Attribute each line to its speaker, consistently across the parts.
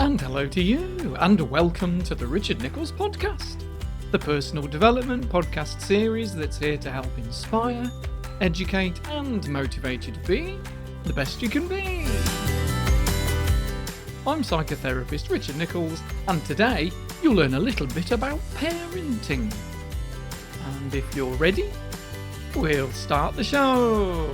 Speaker 1: And hello to you, and welcome to the Richard Nichols Podcast, the personal development podcast series that's here to help inspire, educate, and motivate you to be the best you can be. I'm psychotherapist Richard Nichols, and today you'll learn a little bit about parenting. And if you're ready, we'll start the show.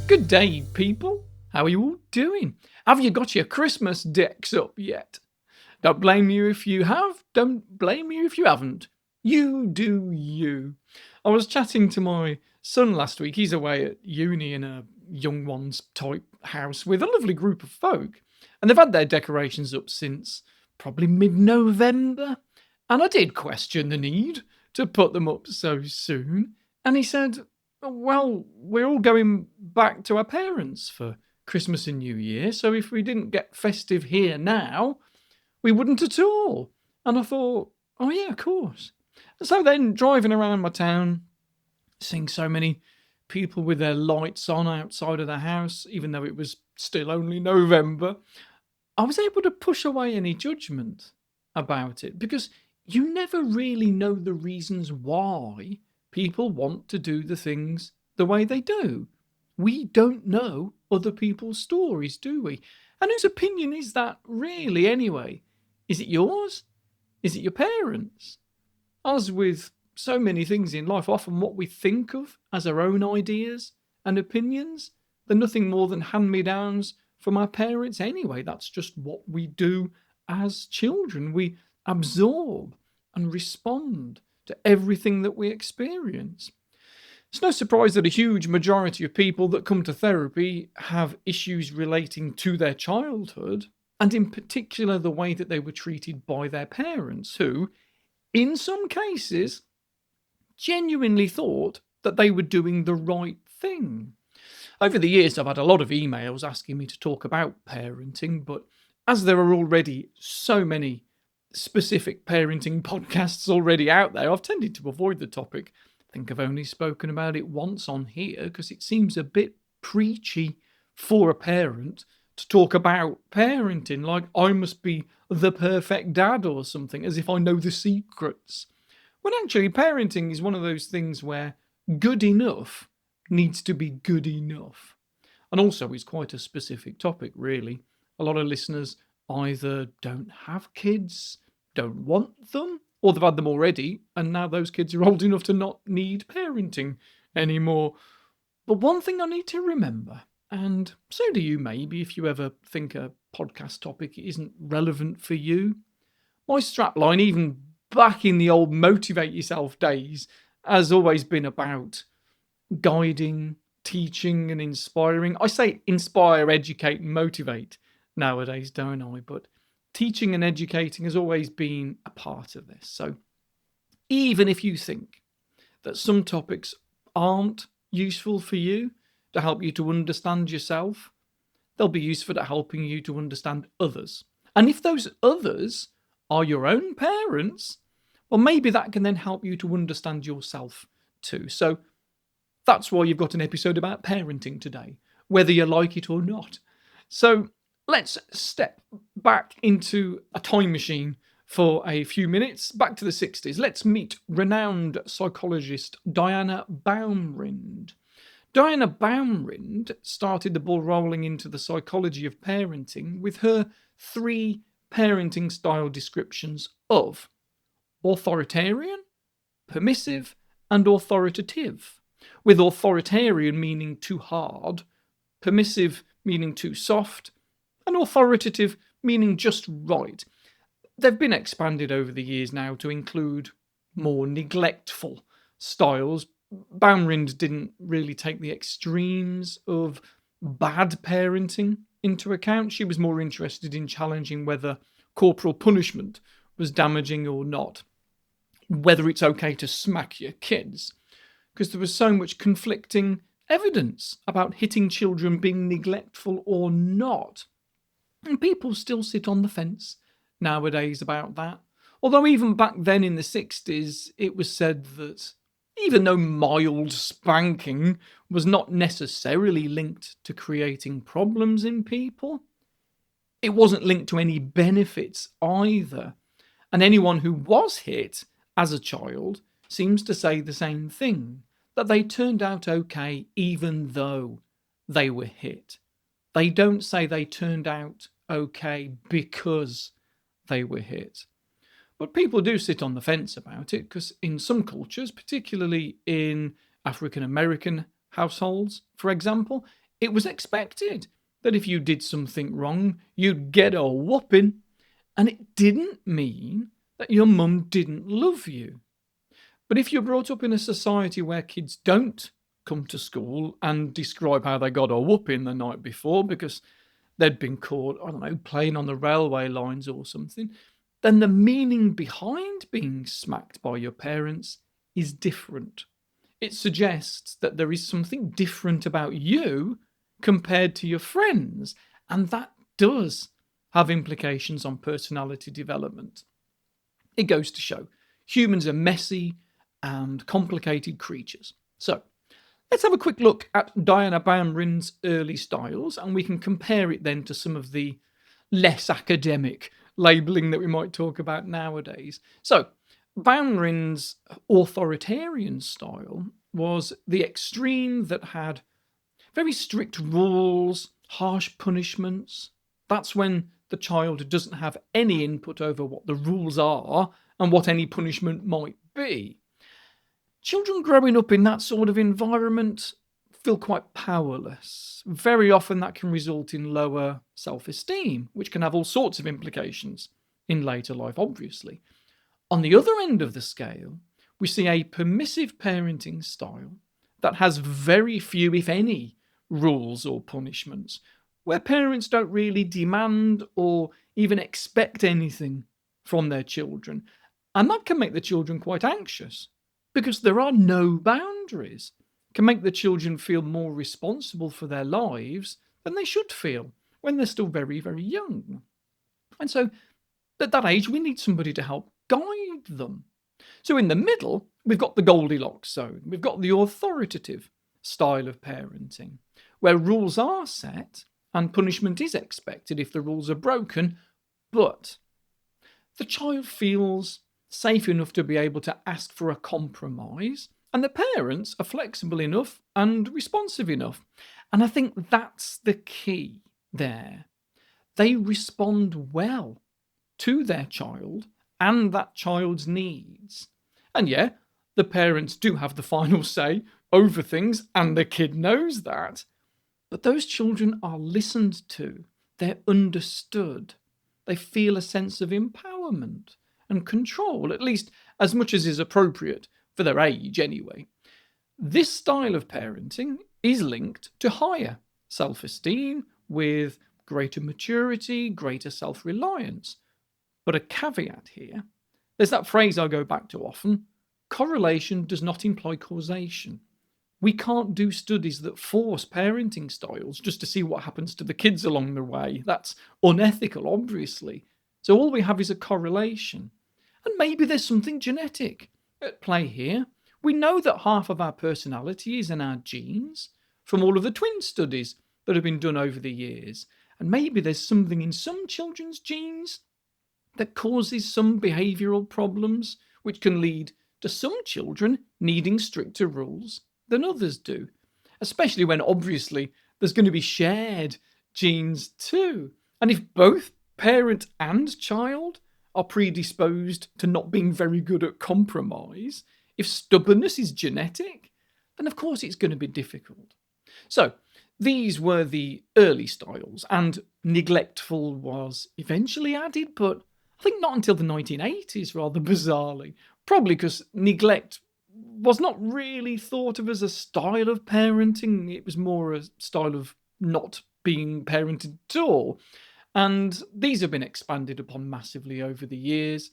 Speaker 1: Good day, people. How are you all doing? Have you got your Christmas decks up yet? Don't blame you if you have. Don't blame you if you haven't. You do you. I was chatting to my son last week. He's away at uni in a young ones type house with a lovely group of folk. And they've had their decorations up since probably mid-November. And I did question the need to put them up so soon. And he said, well, we're all going back to our parents for Christmas and New Year, so if we didn't get festive here now, we wouldn't at all. And I thought, oh yeah, of course. So then driving around my town, seeing so many people with their lights on outside of the house, even though it was still only November, I was able to push away any judgment about it, because you never really know the reasons why people want to do the things the way they do. We don't know other people's stories, do we? And whose opinion is that really anyway? Is it yours? Is it your parents'? As with so many things in life, often what we think of as our own ideas and opinions, they're nothing more than hand-me-downs from our parents anyway. That's just what we do as children. We absorb and respond to everything that we experience. It's no surprise that a huge majority of people that come to therapy have issues relating to their childhood, and in particular the way that they were treated by their parents, who, in some cases, genuinely thought that they were doing the right thing. Over the years, I've had a lot of emails asking me to talk about parenting, but as there are already so many specific parenting podcasts already out there, I've tended to avoid the topic. I think I've only spoken about it once on here because it seems a bit preachy for a parent to talk about parenting, like I must be the perfect dad or something, as if I know the secrets. When actually parenting is one of those things where good enough needs to be good enough. And also it's quite a specific topic, really. A lot of listeners either don't have kids, don't want them, or they've had them already, and now those kids are old enough to not need parenting anymore. But one thing I need to remember, and so do you maybe if you ever think a podcast topic isn't relevant for you, my strapline, even back in the old motivate yourself days, has always been about guiding, teaching and inspiring. I say inspire, educate and motivate nowadays, don't I? But teaching and educating has always been a part of this. So even if you think that some topics aren't useful for you to help you to understand yourself, they'll be useful at helping you to understand others. And if those others are your own parents, well, maybe that can then help you to understand yourself too. So that's why you've got an episode about parenting today, whether you like it or not. So let's step back into a time machine for a few minutes, back to the 60s. Let's meet renowned psychologist Diana Baumrind. Diana Baumrind started the ball rolling into the psychology of parenting with her 3 parenting style descriptions of authoritarian, permissive, and authoritative, with authoritarian meaning too hard, permissive meaning too soft, and authoritative meaning just right. They've been expanded over the years now to include more neglectful styles. Baumrind didn't really take the extremes of bad parenting into account. She was more interested in challenging whether corporal punishment was damaging or not, whether it's okay to smack your kids, because there was so much conflicting evidence about hitting children being neglectful or not. And people still sit on the fence nowadays about that. Although even back then in the 60s, it was said that even though mild spanking was not necessarily linked to creating problems in people, It wasn't linked to any benefits either. And anyone who was hit as a child seems to say the same thing, that they turned out okay even though they were hit. They don't say they turned out okay because they were hit. But people do sit on the fence about it because in some cultures, particularly in African American households, for example, it was expected that if you did something wrong, you'd get a whooping. And it didn't mean that your mum didn't love you. But if you're brought up in a society where kids don't come to school and describe how they got a whooping the night before because they'd been caught, I don't know, playing on the railway lines or something, then the meaning behind being smacked by your parents is different. It suggests that there is something different about you compared to your friends, and that does have implications on personality development. It goes to show humans are messy and complicated creatures. So, let's have a quick look at Diana Baumrind's early styles, and we can compare it then to some of the less academic labelling that we might talk about nowadays. So, Baumrind's authoritarian style was the extreme that had very strict rules, harsh punishments. That's when the child doesn't have any input over what the rules are and what any punishment might be. Children growing up in that sort of environment feel quite powerless. Very often that can result in lower self-esteem, which can have all sorts of implications in later life, obviously. On the other end of the scale, we see a permissive parenting style that has very few, if any, rules or punishments, where parents don't really demand or even expect anything from their children. And that can make the children quite anxious because there are no boundaries. It can make the children feel more responsible for their lives than they should feel when they're still very, very young. And so at that age, we need somebody to help guide them. So in the middle, we've got the Goldilocks zone. We've got the authoritative style of parenting, where rules are set and punishment is expected if the rules are broken, but the child feels safe enough to be able to ask for a compromise, and the parents are flexible enough and responsive enough. And I think that's the key there. They respond well to their child and that child's needs. And yeah, the parents do have the final say over things, and the kid knows that. But those children are listened to. They're understood. They feel a sense of empowerment and control, at least as much as is appropriate for their age anyway. This style of parenting is linked to higher self-esteem with greater maturity, greater self-reliance. But a caveat here, there's that phrase I go back to often, correlation does not imply causation. We can't do studies that force parenting styles just to see what happens to the kids along the way. That's unethical, obviously. So all we have is a correlation. And maybe there's something genetic at play here. We know that half of our personality is in our genes from all of the twin studies that have been done over the years. And maybe there's something in some children's genes that causes some behavioural problems, which can lead to some children needing stricter rules than others do, especially when obviously there's going to be shared genes too. And if both parent and child are predisposed to not being very good at compromise, if stubbornness is genetic, then of course it's going to be difficult. So these were the early styles, and neglectful was eventually added, but I think not until the 1980s, rather bizarrely. Probably because neglect was not really thought of as a style of parenting. It was more a style of not being parented at all. And these have been expanded upon massively over the years.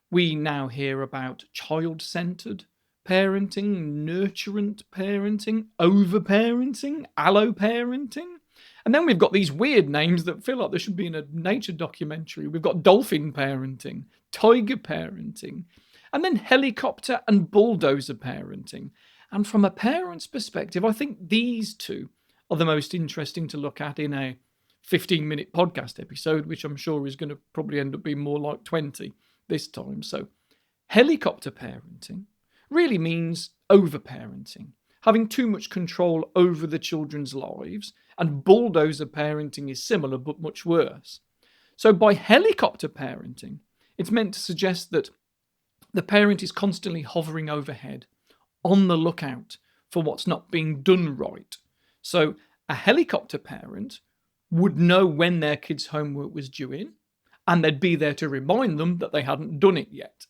Speaker 1: We now hear about child-centered parenting, nurturant parenting, over-parenting, allo-parenting. And then we've got these weird names that feel like they should be in a nature documentary. We've got dolphin parenting, tiger parenting, and then helicopter and bulldozer parenting. And from a parent's perspective, I think these two are the most interesting to look at in a 15-minute podcast episode, which I'm sure is going to probably end up being more like 20 this time. So helicopter parenting really means overparenting, having too much control over the children's lives, and bulldozer parenting is similar but much worse. So by helicopter parenting, it's meant to suggest that the parent is constantly hovering overhead, on the lookout for what's not being done right. So a helicopter parent would know when their kid's homework was due in, and they'd be there to remind them that they hadn't done it yet.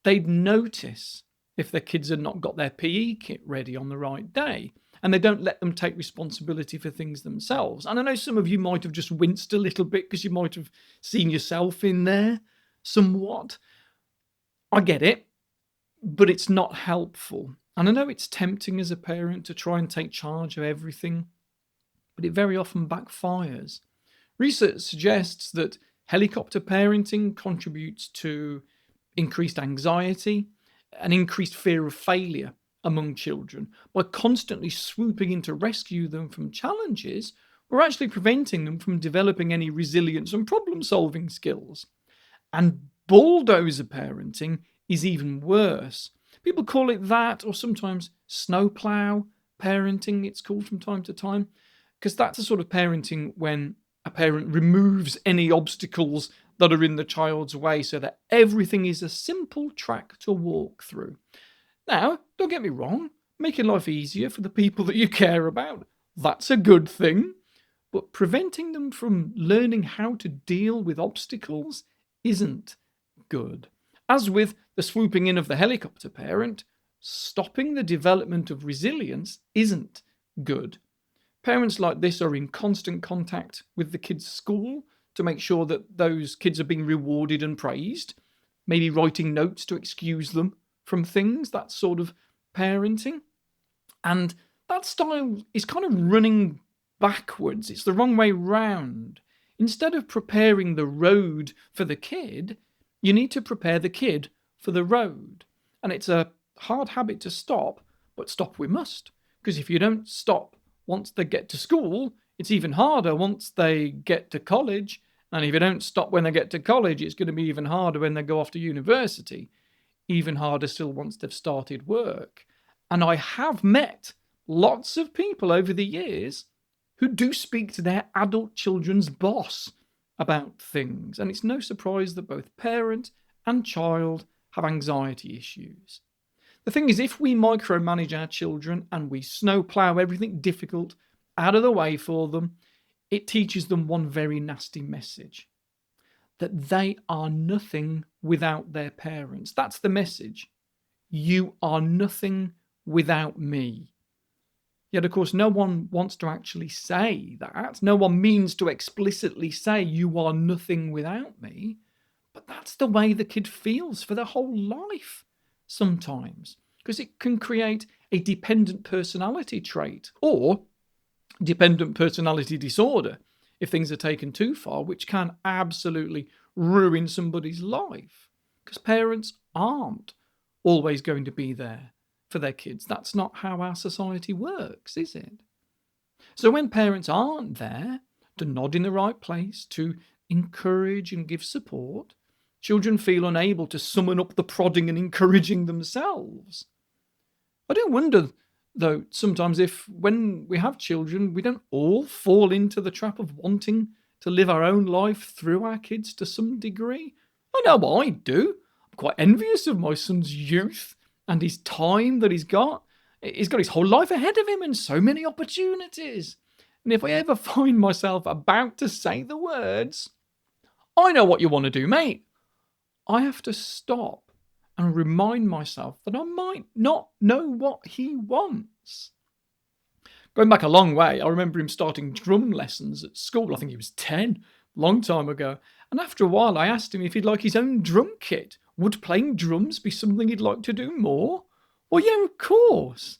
Speaker 1: They'd notice if their kids had not got their PE kit ready on the right day, and they don't let them take responsibility for things themselves. And I know some of you might have just winced a little bit because you might have seen yourself in there somewhat. I get it, but it's not helpful. And I know it's tempting as a parent to try and take charge of everything, but it very often backfires. Research suggests that helicopter parenting contributes to increased anxiety, an increased fear of failure among children. By constantly swooping in to rescue them from challenges, we're actually preventing them from developing any resilience and problem-solving skills. And bulldozer parenting is even worse. People call it that, or sometimes snowplow parenting, it's called from time to time, because that's the sort of parenting when a parent removes any obstacles that are in the child's way so that everything is a simple track to walk through. Now, don't get me wrong, making life easier for the people that you care about, that's a good thing, but preventing them from learning how to deal with obstacles isn't good. As with the swooping in of the helicopter parent, stopping the development of resilience isn't good. Parents like this are in constant contact with the kids' school to make sure that those kids are being rewarded and praised, maybe writing notes to excuse them from things, that sort of parenting. And that style is kind of running backwards. It's the wrong way round. Instead of preparing the road for the kid, you need to prepare the kid for the road. And it's a hard habit to stop, but stop we must. Because if you don't stop once they get to school, it's even harder once they get to college. And if you don't stop when they get to college, it's going to be even harder when they go off to university. Even harder still once they've started work. And I have met lots of people over the years who do speak to their adult children's boss about things. And it's no surprise that both parent and child have anxiety issues. The thing is, if we micromanage our children and we snowplow everything difficult out of the way for them, it teaches them one very nasty message. That they are nothing without their parents. That's the message. You are nothing without me. Yet, of course, no one wants to actually say that. No one means to explicitly say, you are nothing without me. But that's the way the kid feels for their whole life sometimes. Because it can create a dependent personality trait or dependent personality disorder if things are taken too far, which can absolutely ruin somebody's life. Because parents aren't always going to be there for their kids. That's not how our society works, is it? So when parents aren't there to nod in the right place, to encourage and give support, children feel unable to summon up the prodding and encouraging themselves. I do wonder, though, sometimes if when we have children, we don't all fall into the trap of wanting to live our own life through our kids to some degree. I know I do. I'm quite envious of my son's youth and his time that he's got. He's got his whole life ahead of him and so many opportunities. And if I ever find myself about to say the words, I know what you want to do, mate, I have to stop and remind myself that I might not know what he wants. Going back a long way, I remember him starting drum lessons at school. I think he was 10, long time ago. And after a while, I asked him if he'd like his own drum kit. Would playing drums be something he'd like to do more? Well, yeah, of course.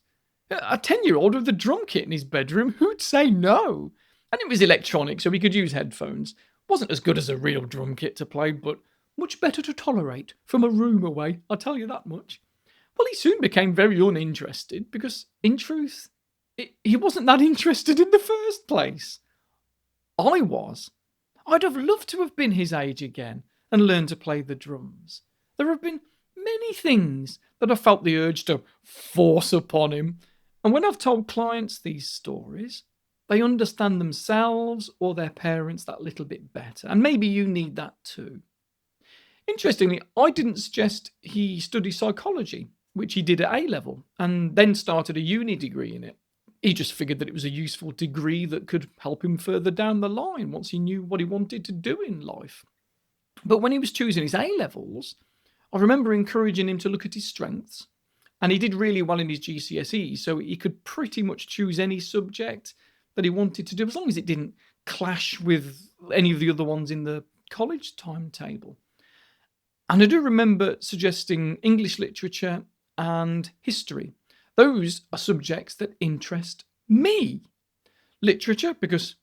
Speaker 1: A 10-year-old with a drum kit in his bedroom, who'd say no? And it was electronic, so he could use headphones. Wasn't as good as a real drum kit to play, but much better to tolerate from a room away, I'll tell you that much. Well, he soon became very uninterested because, in truth, he wasn't that interested in the first place. I was. I'd have loved to have been his age again and learned to play the drums. There have been many things that I felt the urge to force upon him. And when I've told clients these stories, they understand themselves or their parents that little bit better. And maybe you need that too. Interestingly, I didn't suggest he study psychology, which he did at A level, and then started a uni degree in it. He just figured that it was a useful degree that could help him further down the line once he knew what he wanted to do in life. But when he was choosing his A levels, I remember encouraging him to look at his strengths. And he did really well in his GCSE, so he could pretty much choose any subject that he wanted to do, as long as it didn't clash with any of the other ones in the college timetable. And I do remember suggesting English literature and history. Those are subjects that interest me. Literature, because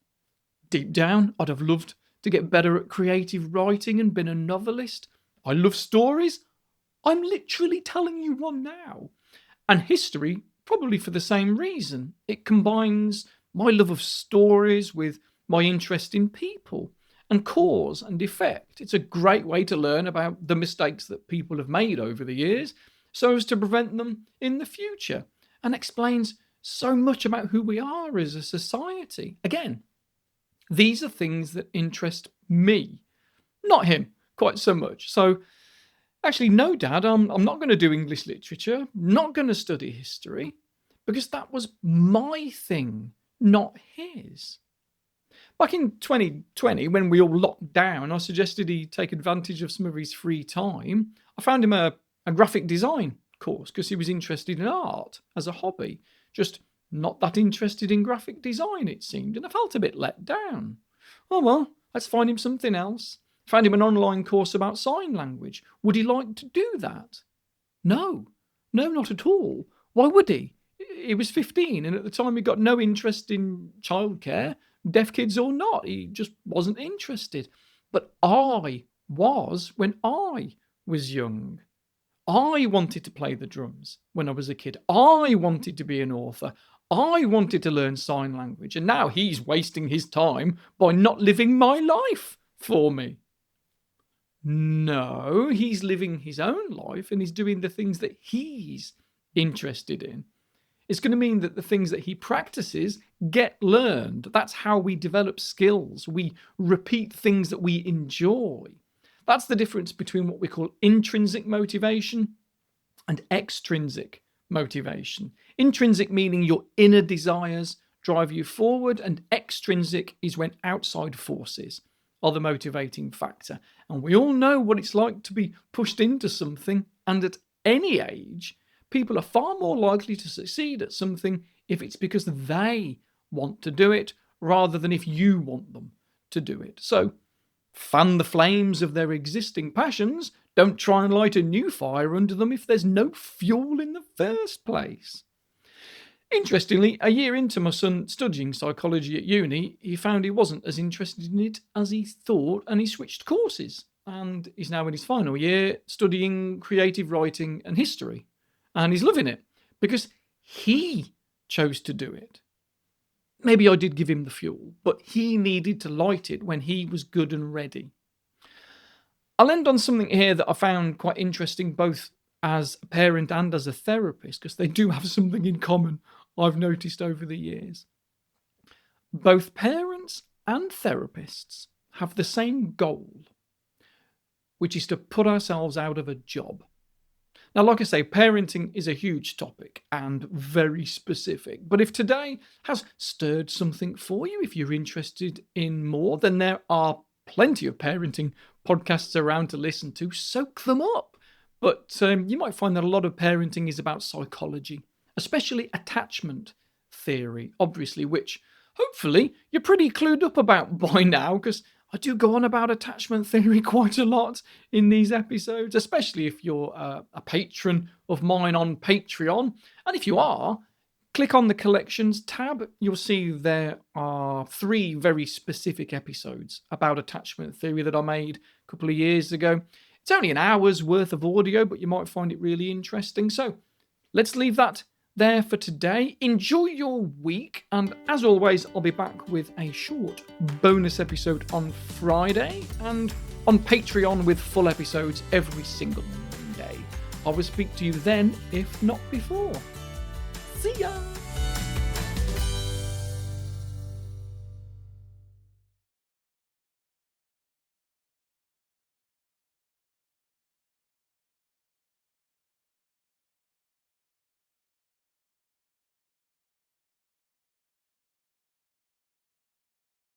Speaker 1: deep down I'd have loved to get better at creative writing and been a novelist. I love stories. I'm literally telling you one now. And history, probably for the same reason. It combines my love of stories with my interest in people and cause and effect. It's a great way to learn about the mistakes that people have made over the years so as to prevent them in the future, and explains so much about who we are as a society. Again, these are things that interest me, not him quite so much. So actually, no, Dad, I'm not going to do English literature, not going to study history, because that was my thing, not his. Back in 2020, when we all locked down, I suggested he take advantage of some of his free time. I found him a graphic design course because he was interested in art as a hobby, just not that interested in graphic design, it seemed, and I felt a bit let down. Oh well, let's find him something else. Found him an online course about sign language. Would he like to do that? No, not at all. Why would he? He was 15, and at the time he got no interest in childcare, deaf kids or not. He just wasn't interested. But I was when I was young. I wanted to play the drums when I was a kid. I wanted to be an author. I wanted to learn sign language. And now he's wasting his time by not living my life for me. No, he's living his own life and he's doing the things that he's interested in. It's going to mean that the things that he practices get learned. That's how we develop skills. We repeat things that we enjoy. That's the difference between what we call intrinsic motivation and extrinsic motivation. Intrinsic meaning your inner desires drive you forward, and extrinsic is when outside forces are the motivating factor. And we all know what it's like to be pushed into something, and at any age, people are far more likely to succeed at something if it's because they want to do it rather than if you want them to do it. So, fan the flames of their existing passions. Don't try and light a new fire under them if there's no fuel in the first place. Interestingly, a year into my son studying psychology at uni, he found he wasn't as interested in it as he thought, and he switched courses. And he's now in his final year studying creative writing and history. And he's loving it because he chose to do it. Maybe I did give him the fuel, but he needed to light it when he was good and ready. I'll end on something here that I found quite interesting, both as a parent and as a therapist, because they do have something in common I've noticed over the years. Both parents and therapists have the same goal, which is to put ourselves out of a job. Now, like I say, parenting is a huge topic and very specific. But if today has stirred something for you, if you're interested in more, then there are plenty of parenting podcasts around to listen to. Soak them up. But you might find that a lot of parenting is about psychology, especially attachment theory, obviously, which hopefully you're pretty clued up about by now, because I do go on about attachment theory quite a lot in these episodes, especially if you're a patron of mine on Patreon. And if you are, click on the collections tab. You'll see there are 3 very specific episodes about attachment theory that I made a couple of years ago. It's only an hour's worth of audio, but you might find it really interesting. So let's leave that there for today. Enjoy your week, and as always, I'll be back with a short bonus episode on Friday and on Patreon with full episodes every single Monday. I will speak to you then, if not before. See ya!